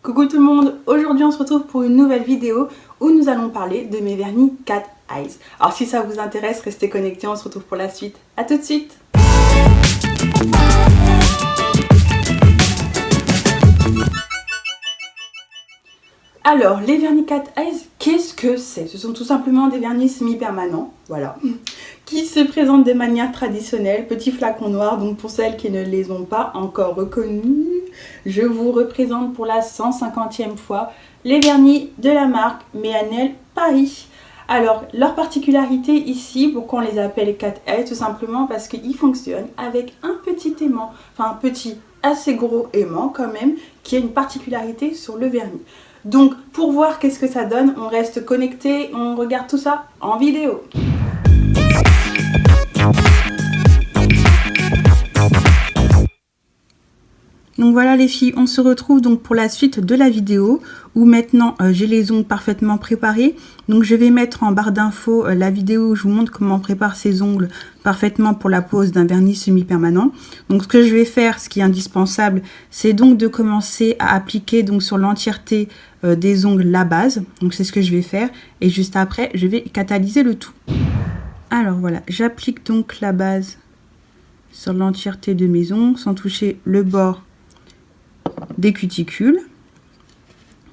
Coucou tout le monde, aujourd'hui on se retrouve pour une nouvelle vidéo où nous allons parler de mes vernis Cat Eyes. Alors si ça vous intéresse, restez connectés, on se retrouve pour la suite. A tout de suite. Alors, les vernis Cat Eyes, qu'est-ce que c'est? Ce sont tout simplement des vernis semi-permanents, voilà, qui se présentent de manière traditionnelle, petits flacons noirs. Donc pour celles qui ne les ont pas encore reconnus, je vous représente pour la 150e fois les vernis de la marque Méhanel Paris. Alors, leur particularité ici, pourquoi on les appelle Cat Eyes, tout simplement parce qu'ils fonctionnent avec un petit aimant, enfin un petit assez gros aimant quand même, qui a une particularité sur le vernis. Donc pour voir qu'est-ce que ça donne, on reste connecté, on regarde tout ça en vidéo. Donc voilà les filles, on se retrouve donc pour la suite de la vidéo où maintenant j'ai les ongles parfaitement préparés. Donc je vais mettre en barre d'infos la vidéo où je vous montre comment on prépare ses ongles parfaitement pour la pose d'un vernis semi-permanent. Donc ce que je vais faire, ce qui est indispensable, c'est donc de commencer à appliquer donc sur l'entièreté des ongles la base. Donc c'est ce que je vais faire et juste après je vais catalyser le tout. Alors voilà, j'applique donc la base sur l'entièreté de mes ongles sans toucher le bord des cuticules.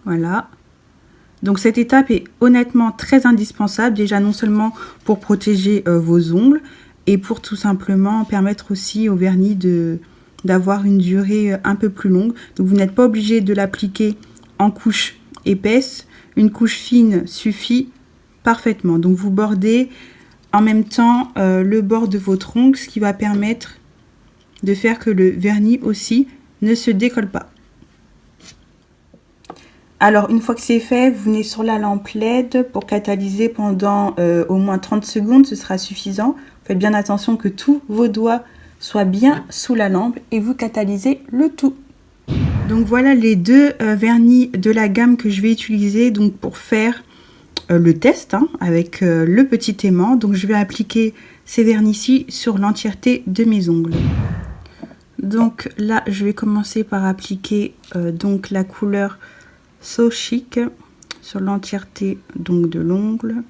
Voilà, donc cette étape est honnêtement très indispensable, déjà non seulement pour protéger vos ongles et pour tout simplement permettre aussi au vernis d'avoir une durée un peu plus longue. Donc vous n'êtes pas obligé de l'appliquer en couche épaisse, une couche fine suffit parfaitement. Donc vous bordez en même temps le bord de votre ongle, ce qui va permettre de faire que le vernis aussi ne se décolle pas. Alors une fois que c'est fait, vous venez sur la lampe LED pour catalyser pendant au moins 30 secondes, ce sera suffisant. Faites bien attention que tous vos doigts soient bien sous la lampe et vous catalysez le tout. Donc voilà les deux vernis de la gamme que je vais utiliser donc pour faire le test avec le petit aimant. Donc je vais appliquer ces vernis-ci sur l'entièreté de mes ongles. Donc là je vais commencer par appliquer donc la couleur So Chic sur l'entièreté donc de l'ongle.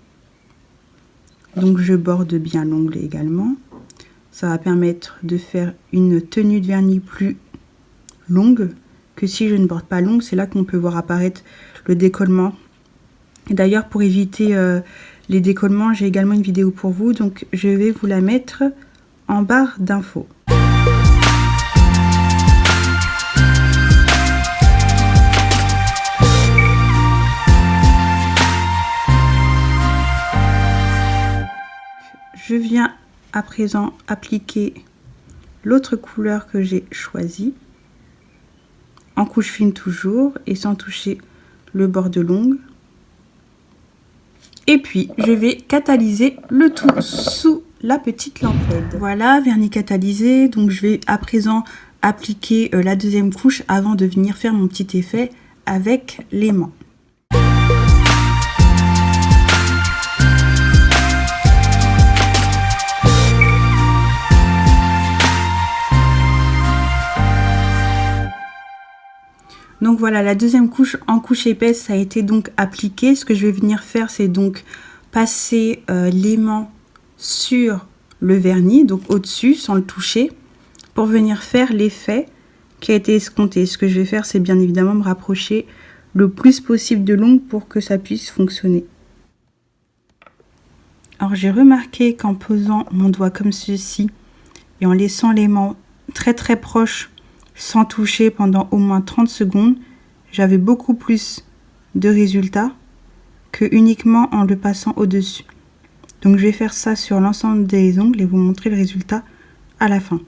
Donc je borde bien l'ongle également. Ça va permettre de faire une tenue de vernis plus longue que si je ne borde pas l'ongle. C'est là qu'on peut voir apparaître le décollement. Et d'ailleurs pour éviter les décollements, j'ai également une vidéo pour vous. Donc je vais vous la mettre en barre d'infos. Je viens à présent appliquer l'autre couleur que j'ai choisie, en couche fine toujours et sans toucher le bord de l'ongle. Et puis je vais catalyser le tout sous la petite lampe LED. Voilà, vernis catalysé. Donc je vais à présent appliquer la deuxième couche avant de venir faire mon petit effet avec l'aimant. Donc voilà, la deuxième couche en couche épaisse, ça a été donc appliqué. Ce que je vais venir faire, c'est donc passer l'aimant sur le vernis, donc au-dessus, sans le toucher, pour venir faire l'effet qui a été escompté. Ce que je vais faire, c'est bien évidemment me rapprocher le plus possible de l'ongle pour que ça puisse fonctionner. Alors j'ai remarqué qu'en posant mon doigt comme ceci et en laissant l'aimant très très proche, sans toucher pendant au moins 30 secondes, j'avais beaucoup plus de résultats que uniquement en le passant au-dessus. Donc je vais faire ça sur l'ensemble des ongles et vous montrer le résultat à la fin.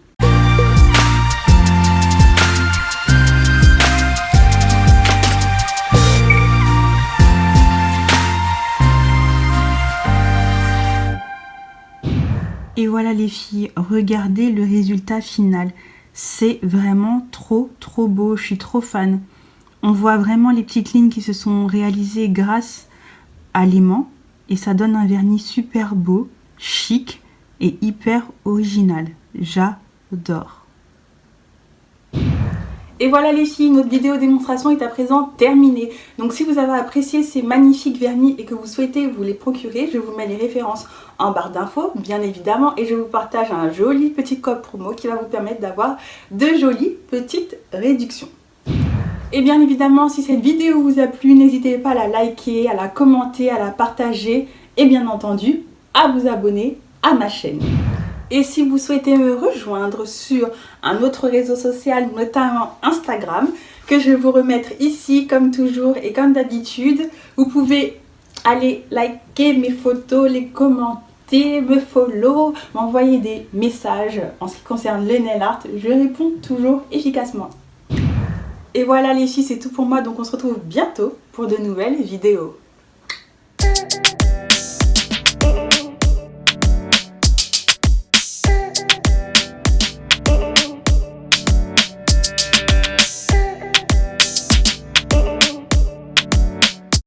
Et voilà les filles, regardez le résultat final. C'est vraiment trop beau, je suis trop fan. On voit vraiment les petites lignes qui se sont réalisées grâce à l'aimant et ça donne un vernis super beau, chic et hyper original. J'adore. Et voilà les filles, notre vidéo démonstration est à présent terminée. Donc si vous avez apprécié ces magnifiques vernis et que vous souhaitez vous les procurer, je vous mets les références en barre d'infos, bien évidemment, et je vous partage un joli petit code promo qui va vous permettre d'avoir de jolies petites réductions. Et bien évidemment, si cette vidéo vous a plu, n'hésitez pas à la liker, à la commenter, à la partager et bien entendu à vous abonner à ma chaîne. Et si vous souhaitez me rejoindre sur un autre réseau social, notamment Instagram, que je vais vous remettre ici comme toujours et comme d'habitude, vous pouvez aller liker mes photos, les commenter, me follow, m'envoyer des messages en ce qui concerne le nail art. Je réponds toujours efficacement. Et voilà les filles, c'est tout pour moi, donc on se retrouve bientôt pour de nouvelles vidéos.